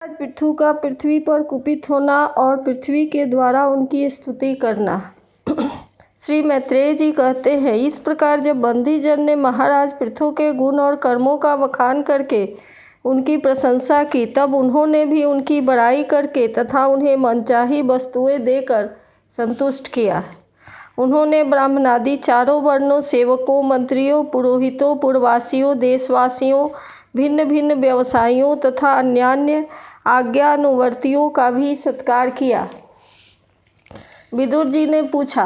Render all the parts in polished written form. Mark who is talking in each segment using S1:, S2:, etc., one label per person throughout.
S1: आज पृथु का पृथ्वी पर कुपित होना और पृथ्वी के द्वारा उनकी स्तुति करना। श्री मैत्रेय जी कहते हैं, इस प्रकार जब बंदी जन ने महाराज पृथु के गुण और कर्मों का बखान करके उनकी प्रशंसा की, तब उन्होंने भी उनकी बड़ाई करके तथा उन्हें मनचाही वस्तुएं देकर संतुष्ट किया। उन्होंने ब्राह्मणादि चारों वर्णों, सेवकों, मंत्रियों, पुरोहितों, पुरवासियों, देशवासियों, भिन्न भिन्न व्यवसायियों तथा अन्यान्य आज्ञानुवर्तियों का भी सत्कार किया। विदुर जी ने पूछा,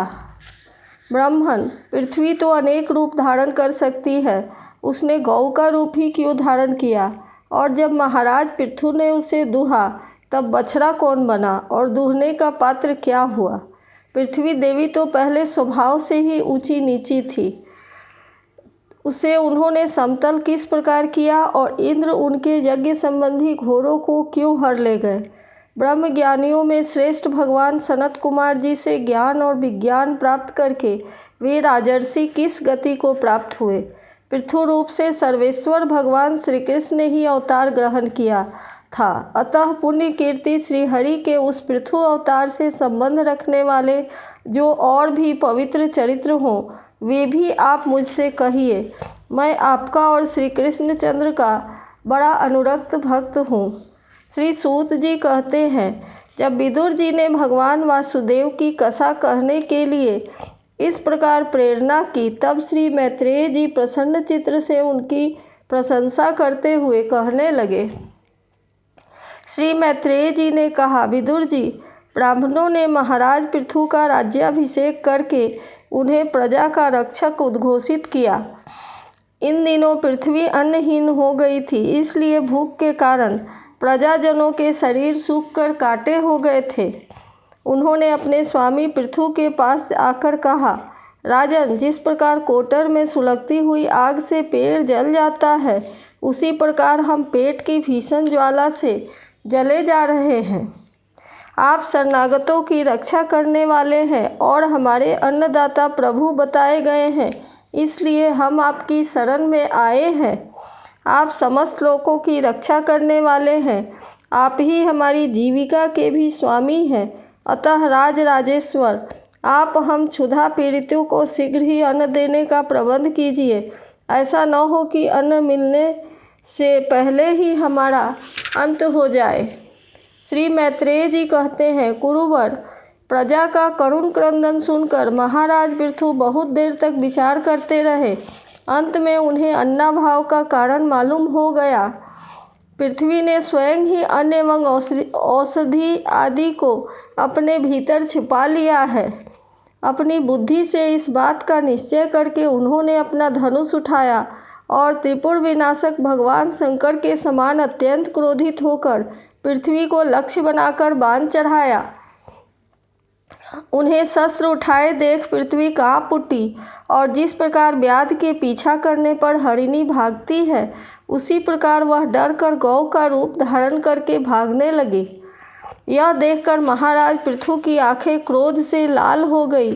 S1: ब्राह्मण, पृथ्वी तो अनेक रूप धारण कर सकती है, उसने गौ का रूप ही क्यों धारण किया? और जब महाराज पृथु ने उसे दूहा तब बछड़ा कौन बना और दूहने का पात्र क्या हुआ? पृथ्वी देवी तो पहले स्वभाव से ही ऊंची नीची थी, उसे उन्होंने समतल किस प्रकार किया और इंद्र उनके यज्ञ संबंधी घोड़ों को क्यों हर ले गए? ब्रह्म ज्ञानियों में श्रेष्ठ भगवान सनत कुमार जी से ज्ञान और विज्ञान प्राप्त करके वे राजर्षि किस गति को प्राप्त हुए? पृथु रूप से सर्वेश्वर भगवान श्री कृष्ण ने ही अवतार ग्रहण किया था, अतः पुण्य कीर्ति श्री हरि के उस पृथु अवतार से संबंध रखने वाले जो और भी पवित्र चरित्र हों, वे भी आप मुझसे कहिए। मैं आपका और श्री कृष्णचंद्र का बड़ा अनुरक्त भक्त हूँ। श्री सूत जी कहते हैं, जब विदुर जी ने भगवान वासुदेव की कथा कहने के लिए इस प्रकार प्रेरणा की, तब श्री मैत्रेय जी प्रसन्न चित्र से उनकी प्रशंसा करते हुए कहने लगे। श्री मैत्रेय जी ने कहा, विदुर जी, ब्राह्मणों ने महाराज पृथु का राज्याभिषेक करके उन्हें प्रजा का रक्षक उद्घोषित किया। इन दिनों पृथ्वी अन्नहीन हो गई थी, इसलिए भूख के कारण प्रजाजनों के शरीर सूखकर कांटे हो गए थे। उन्होंने अपने स्वामी पृथु के पास आकर कहा, राजन, जिस प्रकार कोटर में सुलगती हुई आग से पेड़ जल जाता है, उसी प्रकार हम पेट की भीषण ज्वाला से जले जा रहे हैं। आप शरणागतों की रक्षा करने वाले हैं और हमारे अन्नदाता प्रभु बताए गए हैं, इसलिए हम आपकी शरण में आए हैं। आप समस्त लोगों की रक्षा करने वाले हैं, आप ही हमारी जीविका के भी स्वामी हैं। अतः राजराजेश्वर, आप हम क्षुधा पीड़ितों को शीघ्र ही अन्न देने का प्रबंध कीजिए। ऐसा न हो कि अन्न मिलने से पहले ही हमारा अंत हो जाए। श्री मैत्रेय जी कहते हैं, कुरुवर, प्रजा का करुण क्रंदन सुनकर महाराज पृथु बहुत देर तक विचार करते रहे। अंत में उन्हें अन्नाभाव का कारण मालूम हो गया। पृथ्वी ने स्वयं ही अन्न एवं औषधि आदि को अपने भीतर छिपा लिया है। अपनी बुद्धि से इस बात का निश्चय करके उन्होंने अपना धनुष उठाया और त्रिपुर विनाशक भगवान शंकर के समान अत्यंत क्रोधित होकर पृथ्वी को लक्ष्य बनाकर बाण चढ़ाया। उन्हें शस्त्र उठाए देख पृथ्वी कांप उठी और जिस प्रकार व्याध के पीछा करने पर हरिणी भागती है, उसी प्रकार वह डर कर गौ का रूप धारण करके भागने लगी। यह देखकर महाराज पृथु की आंखें क्रोध से लाल हो गई।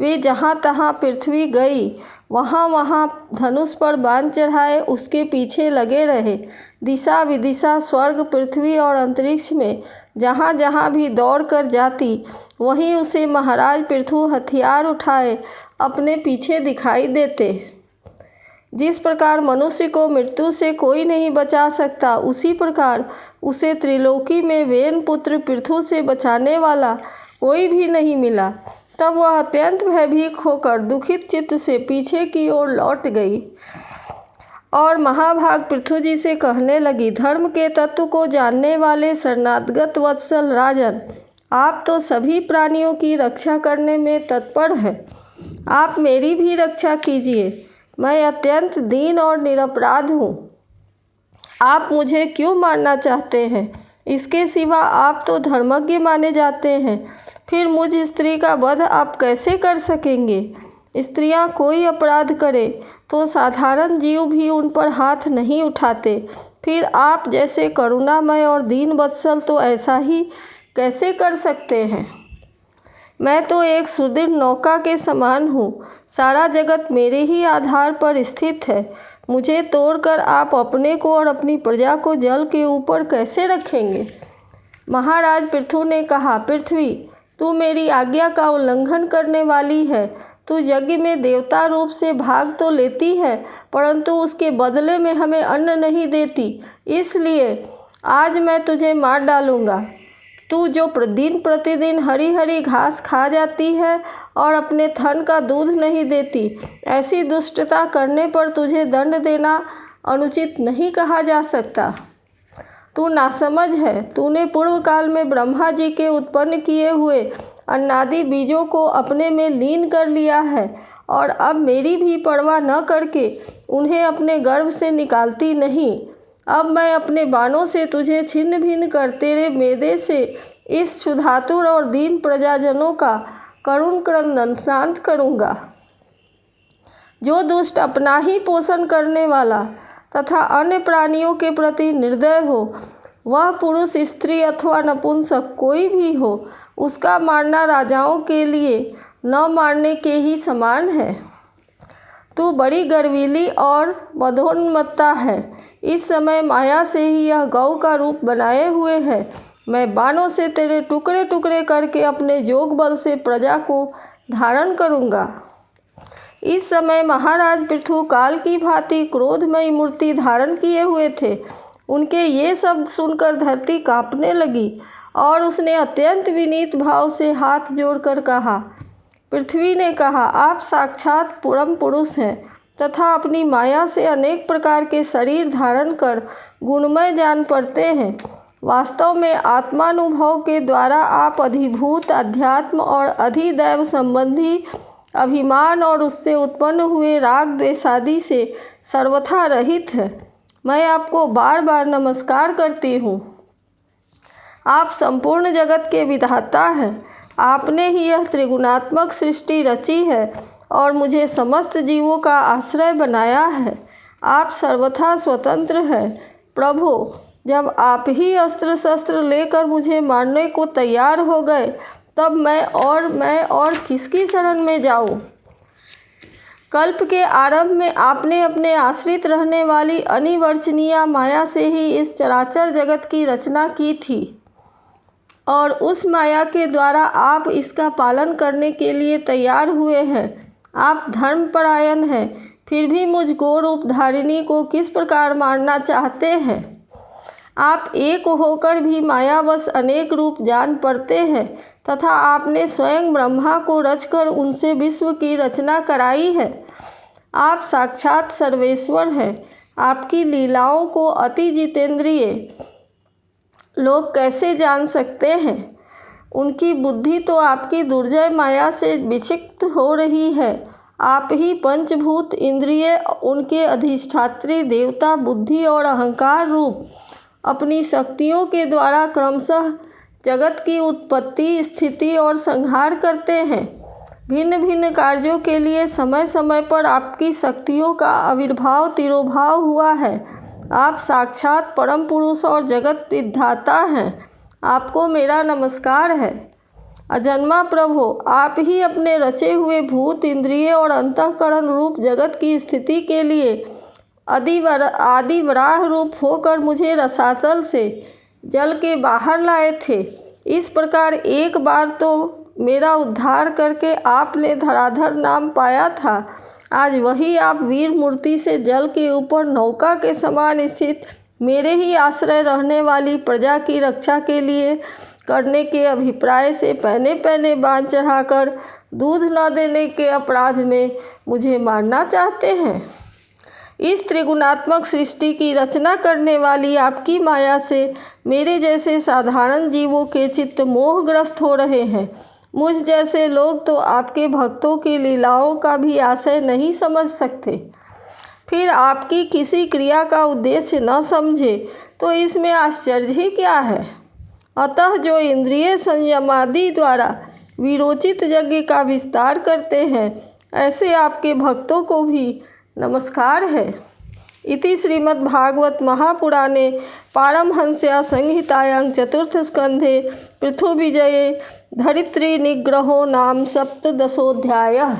S1: वे जहाँ तहाँ पृथ्वी गई, वहाँ वहाँ धनुष पर बाण चढ़ाए उसके पीछे लगे रहे। दिशा विदिशा, स्वर्ग, पृथ्वी और अंतरिक्ष में जहाँ जहाँ भी दौड़ कर जाती, वहीं उसे महाराज पृथु हथियार उठाए अपने पीछे दिखाई देते। जिस प्रकार मनुष्य को मृत्यु से कोई नहीं बचा सकता, उसी प्रकार उसे त्रिलोकी में वेन पुत्र पृथु से बचाने वाला कोई भी नहीं मिला। तब वह अत्यंत भयभीत होकर दुखित चित्त से पीछे की ओर लौट गई और महाभाग पृथु जी से कहने लगी, धर्म के तत्व को जानने वाले शरणागत वत्सल राजन, आप तो सभी प्राणियों की रक्षा करने में तत्पर हैं। आप मेरी भी रक्षा कीजिए। मैं अत्यंत दीन और निरपराध हूँ। आप मुझे क्यों मारना चाहते हैं? इसके सिवा आप तो धर्मज्ञ माने जाते हैं, फिर मुझ स्त्री का वध आप कैसे कर सकेंगे? स्त्रियां कोई अपराध करे तो साधारण जीव भी उन पर हाथ नहीं उठाते, फिर आप जैसे करुणामय और दीन वत्सल तो ऐसा ही कैसे कर सकते हैं? मैं तो एक सुदृढ़ नौका के समान हूँ, सारा जगत मेरे ही आधार पर स्थित है। मुझे तोड़कर आप अपने को और अपनी प्रजा को जल के ऊपर कैसे रखेंगे? महाराज पृथु ने कहा, पृथ्वी, तू मेरी आज्ञा का उल्लंघन करने वाली है। तू यज्ञ में देवता रूप से भाग तो लेती है, परंतु उसके बदले में हमें अन्न नहीं देती। इसलिए आज मैं तुझे मार डालूंगा। तू जो दिन प्रतिदिन हरी हरी घास खा जाती है और अपने थन का दूध नहीं देती, ऐसी दुष्टता करने पर तुझे दंड देना अनुचित नहीं कहा जा सकता। तू नासमझ है। तूने पूर्व काल में ब्रह्मा जी के उत्पन्न किए हुए अन्नादि बीजों को अपने में लीन कर लिया है और अब मेरी भी परवाह न करके उन्हें अपने गर्भ से निकालती नहीं। अब मैं अपने बाणों से तुझे छिन्न भिन्न कर तेरे मेदे से इस क्षुधातुर और दीन प्रजाजनों का करुण क्रंदन शांत करूँगा। जो दुष्ट अपना ही पोषण करने वाला तथा अन्य प्राणियों के प्रति निर्दय हो, वह पुरुष, स्त्री अथवा नपुंसक कोई भी हो, उसका मारना राजाओं के लिए न मारने के ही समान है। तू बड़ी गर्वीली और मदोन्मत्ता है। इस समय माया से ही यह गौ का रूप बनाए हुए है। मैं बाणों से तेरे टुकड़े टुकड़े करके अपने जोग बल से प्रजा को धारण करूँगा। इस समय महाराज पृथु काल की भांति क्रोधमयी मूर्ति धारण किए हुए थे। उनके ये शब्द सुनकर धरती कांपने लगी और उसने अत्यंत विनीत भाव से हाथ जोड़कर कहा। पृथ्वी ने कहा, आप साक्षात परम पुरुष हैं तथा अपनी माया से अनेक प्रकार के शरीर धारण कर गुणमय जान पड़ते हैं। वास्तव में आत्मानुभव के द्वारा आप अधिभूत, अध्यात्म और अधिदैव संबंधी अभिमान और उससे उत्पन्न हुए राग द्वेषादि से सर्वथा रहित है। मैं आपको बार बार नमस्कार करती हूँ। आप संपूर्ण जगत के विधाता हैं। आपने ही यह त्रिगुणात्मक सृष्टि रची है और मुझे समस्त जीवों का आश्रय बनाया है। आप सर्वथा स्वतंत्र हैं। प्रभु, जब आप ही अस्त्र शस्त्र लेकर मुझे मारने को तैयार हो गए, तब मैं और किसकी शरण में जाऊं? कल्प के आरंभ में आपने अपने आश्रित रहने वाली अनिवर्चनीय माया से ही इस चराचर जगत की रचना की थी और उस माया के द्वारा आप इसका पालन करने के लिए तैयार हुए हैं। आप धर्मपरायण हैं, फिर भी मुझ गोरूप धारिणी को किस प्रकार मारना चाहते हैं? आप एक होकर भी मायावश अनेक रूप जान पड़ते हैं तथा आपने स्वयं ब्रह्मा को रचकर उनसे विश्व की रचना कराई है। आप साक्षात सर्वेश्वर हैं। आपकी लीलाओं को अति जितेंद्रिय लोग कैसे जान सकते हैं? उनकी बुद्धि तो आपकी दुर्जय माया से विक्षिप्त हो रही है। आप ही पंचभूत इंद्रिय, उनके अधिष्ठात्री देवता बुद्धि और अहंकार रूप अपनी शक्तियों के द्वारा क्रमशः जगत की उत्पत्ति, स्थिति और संहार करते हैं। भिन्न भिन्न कार्यों के लिए समय समय पर आपकी शक्तियों का आविर्भाव तिरोभाव हुआ है। आप साक्षात परम पुरुष और जगत विधाता हैं। आपको मेरा नमस्कार है। अजन्मा प्रभु, आप ही अपने रचे हुए भूत, इंद्रिय और अंतःकरण रूप जगत की स्थिति के लिए आदि वराह रूप होकर मुझे रसातल से जल के बाहर लाए थे। इस प्रकार एक बार तो मेरा उद्धार करके आपने धराधर नाम पाया था। आज वही आप वीर मूर्ति से जल के ऊपर नौका के समान स्थित मेरे ही आश्रय रहने वाली प्रजा की रक्षा के लिए करने के अभिप्राय से पहने पहने बाण चढ़ाकर दूध न देने के अपराध में मुझे मारना चाहते हैं। इस त्रिगुणात्मक सृष्टि की रचना करने वाली आपकी माया से मेरे जैसे साधारण जीवों के चित्त मोहग्रस्त हो रहे हैं। मुझ जैसे लोग तो आपके भक्तों की लीलाओं का भी आशय नहीं समझ सकते। फिर आपकी किसी क्रिया का उद्देश्य न समझे तो इसमें आश्चर्य ही क्या है? अतः जो इंद्रिय संयमादि द्वारा विरोचित यज्ञ का विस्तार करते हैं, ऐसे आपके भक्तों को भी नमस्कार है। इति श्रीमद्भागवत महापुराणे पारमहंस्यां संहितायां चतुर्थ स्कंधे पृथुविजये धरित्री निग्रहो नाम सप्तदशोऽध्यायः।